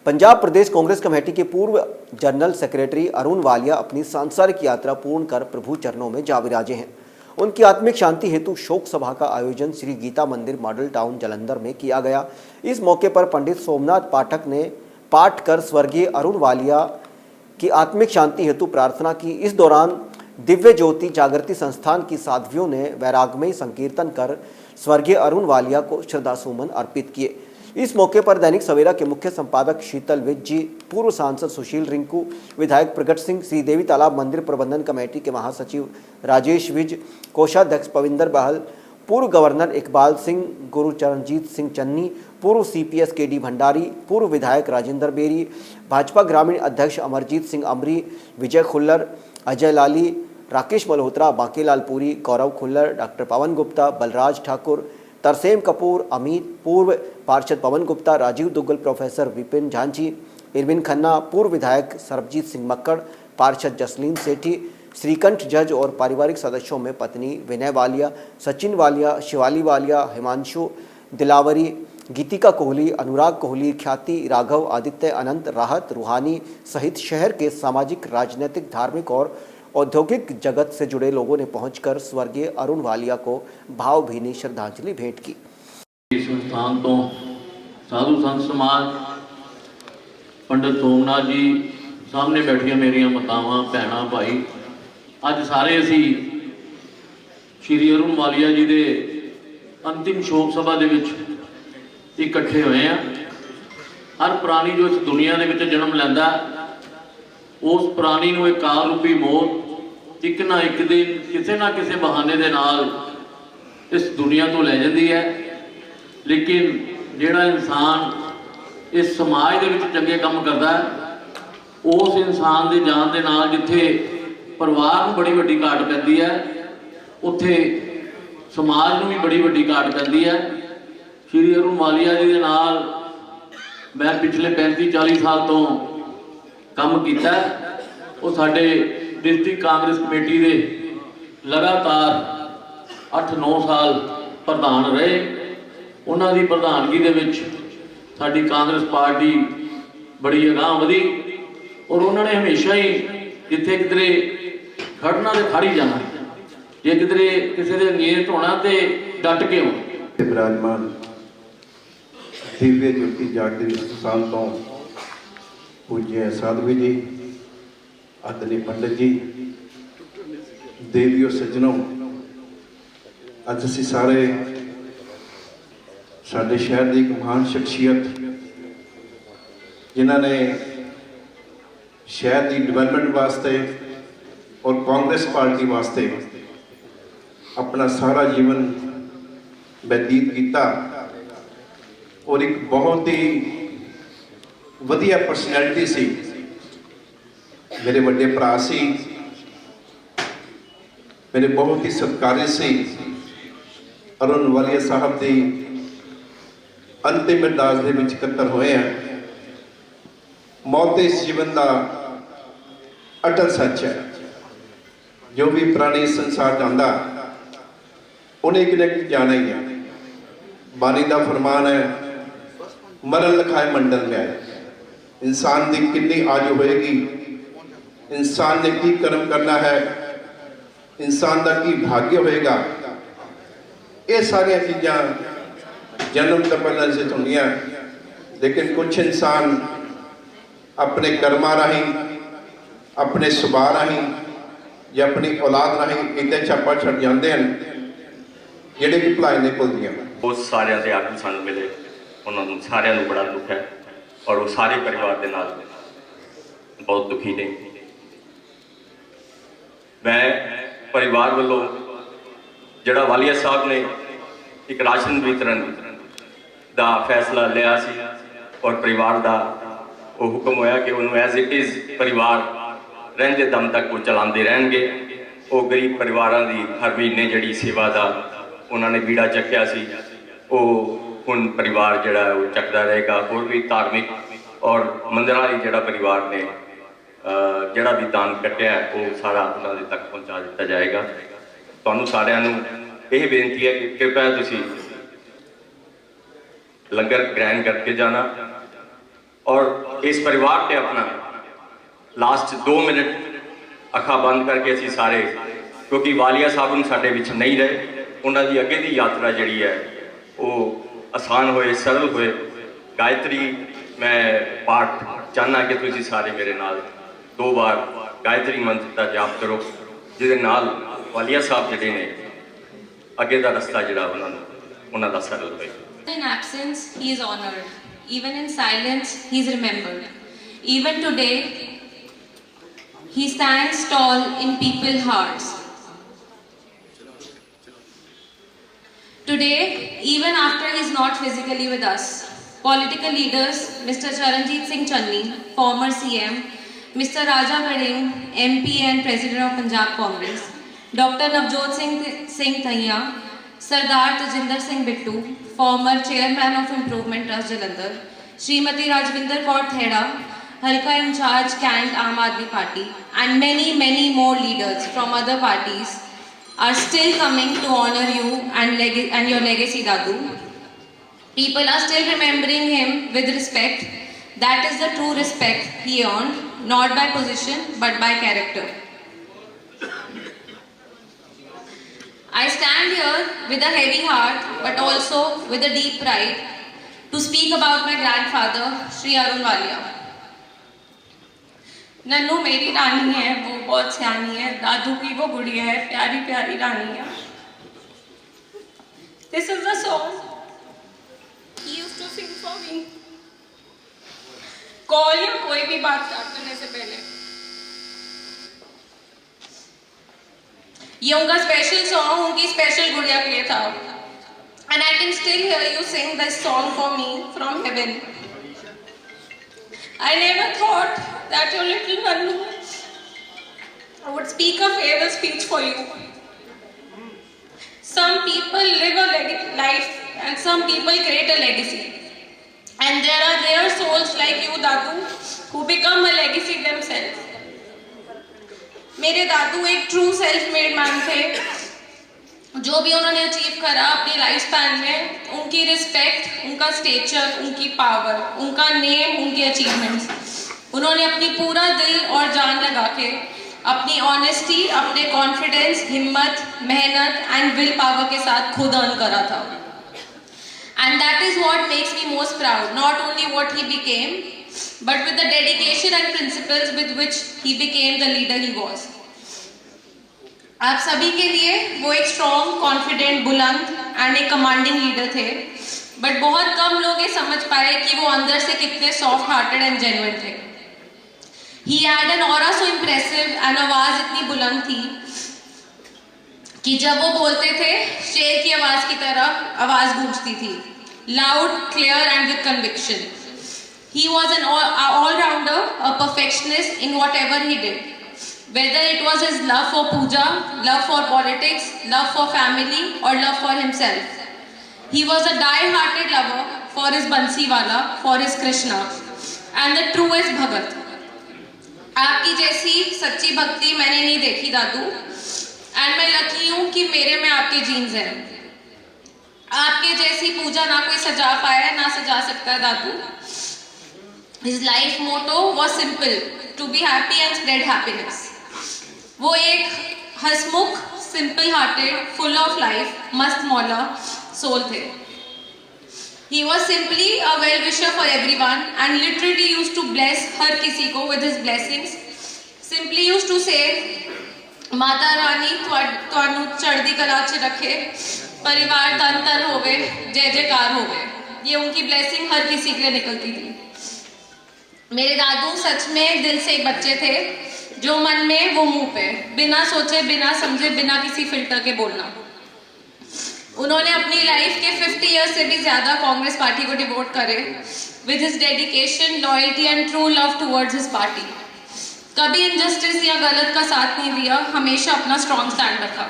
पंजाब प्रदेश Congress committee के पूर्व general secretary Arun Walia अपनी सांसारिक यात्रा पूर्ण कर प्रभु चरणों में जा विराजे हैं। उनकी आत्मिक शांति हेतु शोक सभा का आयोजन श्री गीता मंदिर मॉडल टाउन जालंधर में किया गया। इस मौके पर पंडित सोमनाथ पाठक ने पाठ कर स्वर्गीय अरुण वालिया की आत्मिक शांति हेतु प्रार्थना की। इस दौरान दिव्य ज्योति जागृति संस्थान की साध्वियों ने वैरागमयी संकीर्तन कर स्वर्गीय अरुण वालिया को श्रद्धासुमन अर्पित किए। इस मौके पर दैनिक सवेरा के मुख्य संपादक शीतल विज जी, पूर्व सांसद सुशील रिंकू, विधायक प्रगट सिंह, श्रीदेवी तालाब मंदिर प्रबंधन कमेटी के महासचिव राजेश विज, कोषाध्यक्ष पविंदर बहल, पूर्व गवर्नर इकबाल सिंह, गुरुचरणजीत सिंह चन्नी, पूर्व सीपीएस केडी भंडारी, पूर्व विधायक राजेंद्र बेरी, भाजपा ग्रामीण अध्यक्ष अमरजीत सिंह अमरी, विजय खुल्लर, अजय लाली, राकेश मल्होत्रा, बांकीलाल पुरी, गौरव खुल्लर, डॉक्टर पवन गुप्ता, बलराज ठाकुर, तरसेम कपूर, अमित, पूर्व पार्षद पवन गुप्ता, राजीव दुग्गल, प्रोफेसर विपिन झांझी, इरविन खन्ना, पूर्व विधायक सरबजीत सिंह मक्कड़, पार्षद जसलीन सेठी, श्रीकंठ जज और पारिवारिक सदस्यों में पत्नी विनय वालिया, सचिन वालिया, शिवाली वालिया, हिमांशु, दिलावरी, गीतिका कोहली, अनुराग कोहली, ख्याति, राघव, आदित्य, अनंत, राहत, रूहानी सहित शहर के सामाजिक, राजनीतिक, धार्मिक और औद्योगिक जगत से जुड़े लोगों ने पहुंचकर स्वर्गीय अरुण वालिया को भावभीनी श्रद्धांजलि भेंट की। संस्थान तो साधु संत समाज, पंडित सोमनाथ जी, सामने बैठिया मेरिया मातावां, भैणां, भाई, अज सारे असी श्री अरुण वालिया जी के अंतिम शोक सभा के विच इकट्ठे हुए हैं। हर प्राणी जो इस दुनिया के विच जन्म लैंदा, उस प्राणी नूं एक काल रूपी मौत एक ना एक दिन किसी ना किसी बहाने दे नाल इस दुनिया तो लै जाती है। लेकिन जिहड़ा इंसान इस समाज दे विच चंगे काम करता है, उस इंसान के जान दे नाल जिथे परिवार नूं बड़ी वड्डी घाट पैंदी है, उत्थे समाज नूं भी बड़ी वड्डी घाट पैंदी है। श्री अरुण वालिया जी दे नाल मैं पिछले 35-40 साल तो काम किया। वो साडे डिस्ट्रिक्ट कांग्रेस कमेटी के लगातार 8-9 साल प्रधान रहे। उन्हों की प्रधानगी दे विच साडी कांग्रेस पार्टी बड़ी अगाह वधी और उन्होंने हमेशा ही जिथे किधरे खड़ना तो खड़ ही जाना, जे किधरे किसी के अंगेज होना तो डट के होना। विराजमान दिव्य ज्योति जागृति संस्थान तो पूज्य साधवी जी, आदरणीय पंडित जी, देवियों सज्जनों, अज असी सारे साडे शहर की एक महान शख्सियत जिन्होंने शहर की डिवेलपमेंट वास्ते और कांग्रेस पार्टी वास्ते अपना सारा जीवन व्यतीत किया और एक बहुत ही वधिया परसनैलिटी सी, मेरे बड़े भरा सी, मेरे बहुत ही सत्कारी सी। अरुण वालिया साहब की अंतिम अरदास दे विच इकट्ठे हुए हैं। मौत इस जीवन का अटल सच है। जो भी प्राणी संसार जाता उन्हें एक न एक जाना ही है। बानी का फरमान है, मरण लिखाए मंडल में आए। इंसान की कितनी आयु होएगी, इंसान ने की कर्म करना है, इंसान का की भाग्य होएगा, ये सारिया चीज़ां जन्म तो पहले से होंदियां। लेकिन कुछ इंसान अपने कर्मा राही, अपने सुभाव राही या अपनी औलाद राही इतने छापा छड़ जाते हैं जिहड़े कि भुलाए नहीं भुलदियां। उस सारिਆਂ ਦੇ ਆਗੂ ਸਾਨੂੰ मिले, उन्होंने सारिਆਂ ਨੂੰ बड़ा दुख है और वो सारे परिवार के नाल बहुत दुखी ने। मैं परिवार वालों जिहड़ा वालिया साहब ने एक राशन वितरण का फैसला लिया सी और परिवार का वो हुक्म होया कि उन्होंने एज इट इज़ परिवार रहते दम तक वो चलाते रहेंगे। वो गरीब परिवारों की हर महीने जी सेवा का उन्होंने बीड़ा चक्या सी, वो हुण परिवार जिहड़ा वो चकदा रहेगा। होर भी धार्मिक और मंदिर वाली जिहड़ा परिवार ने जिहड़ा भी दान कट्टिया वो सारा उन्होंने तक पहुँचा दिता जाएगा। तुहानूं सारिआं नूं यह बेनती है कि कृपया तुसीं लंगर ग्रहण करके जाना और इस परिवार ते अपना लास्ट 2 मिनट अखा बंद करके असी सारे, क्योंकि वालिया साहब हम साडे विच नहीं रहे, उन्होंने अगे की यात्रा जी है वो आसान होए, सरल होए। गायत्री मैं पाठ चाहना कि तुसी सारे मेरे नाल 2 बार गायत्री मंत्र का जाप करो, जिहदे नाल वालिया साहब जिहड़े ने अगे का रस्ता जिहड़ा उन्हां दा सरल होए। In absence, he is honored. Even in silence, he is remembered. Even today, he stands tall in people's hearts. Today, even after he is not physically with us, political leaders, Mr. Charanjit Singh Channi, former CM, Mr. Raja Gading, MP and President of Punjab Congress, Dr. Navjot Singh Thaiya, Sardar Tajinder Singh Bittu, former Chairman of Improvement Trust Jalandhar, Srimati Rajvinder Kaur Theda, Halka in charge Cant Aam Aadmi Party, and many more leaders from other parties are still coming to honor you and your legacy, Dadu. People are still remembering him with respect. That is the true respect he earned, not by position but by character. I stand here with a heavy heart but also with a deep pride to speak about my grandfather, Shri Arun Walia. Nannu मेरी रानी है, वो बहुत सियानी है, दादू की वो गुड़िया है, प्यारी प्यारी रानी है. This is the song he used to sing for me. Call या कोई भी बात स्टार्ट करने से पहले ये उनका स्पेशल सॉन्ग उनकी स्पेशल गुड़िया के लिए था. And I can still hear you sing this song for me from heaven. I never thought that your little Nannu would speak a farewell speech for you. Some people live a life and some people create a legacy. And there are rare souls like you, Dadu, who become a legacy themselves. मेरे दादू एक true self made man थे. जो भी उन्होंने achieve करा अपनी life span में, उनकी रिस्पेक्ट, उनका स्टेचर, उनकी पावर, उनका नेम, उनकी अचीवमेंट्स, उन्होंने अपनी पूरा दिल और जान लगा के अपनी ऑनेस्टी, अपने कॉन्फिडेंस, हिम्मत, मेहनत एंड विल पावर के साथ खुद अर्न करा था. And that is what makes me most proud, not only what he became but with the dedication and principles with which he became the leader he was. आप सभी के लिए वो एक strong, confident, बुलंद and एक commanding leader थे, but बहुत कम लोग ये समझ पाए कि वो अंदर से कितने soft hearted and genuine थे. He had an aura so impressive and आवाज इतनी बुलंद थी कि जब वो बोलते थे शेर की आवाज की तरह आवाज गूंजती थी, loud, clear and with conviction. He was an all-rounder, a perfectionist in whatever he did. Whether it was his love for puja, love for politics, love for family or love for himself. He was a die-hearted lover for his Bansiwala, for his Krishna and the truest Bhagat. आपकी जैसी सच्ची भक्ति मैंने नहीं देखी दादू, and मैं lucky हूँ कि मेरे में आपके जीन्स हैं. आपके जैसी पूजा ना कोई सजा पाया, ना सजा सकता है दादू. His life motto was simple, to be happy and spread happiness. वो एक हंसमुख, simple hearted, full of life, मस्त मौला soul थे. He was simply a well wisher for everyone and literally used to bless हर किसी को with his blessings. Simply used to say, Mata Rani तुहानू चढ़दी कला च रखे, परिवार धन धन होवे, जय जयकार होवे. ये उनकी blessing हर किसी के लिए निकलती थी. मेरे दादू सच में दिल से एक बच्चे थे, जो मन में वो मुंह पे, बिना सोचे, बिना समझे, बिना किसी फिल्टर के बोलना. उन्होंने अपनी लाइफ के 50 इयर्स से भी ज्यादा कांग्रेस पार्टी को डिवोट करे with his dedication, loyalty and true love towards his party. कभी इनजस्टिस या गलत का साथ नहीं दिया, हमेशा अपना स्ट्रॉन्ग स्टैंड रखा.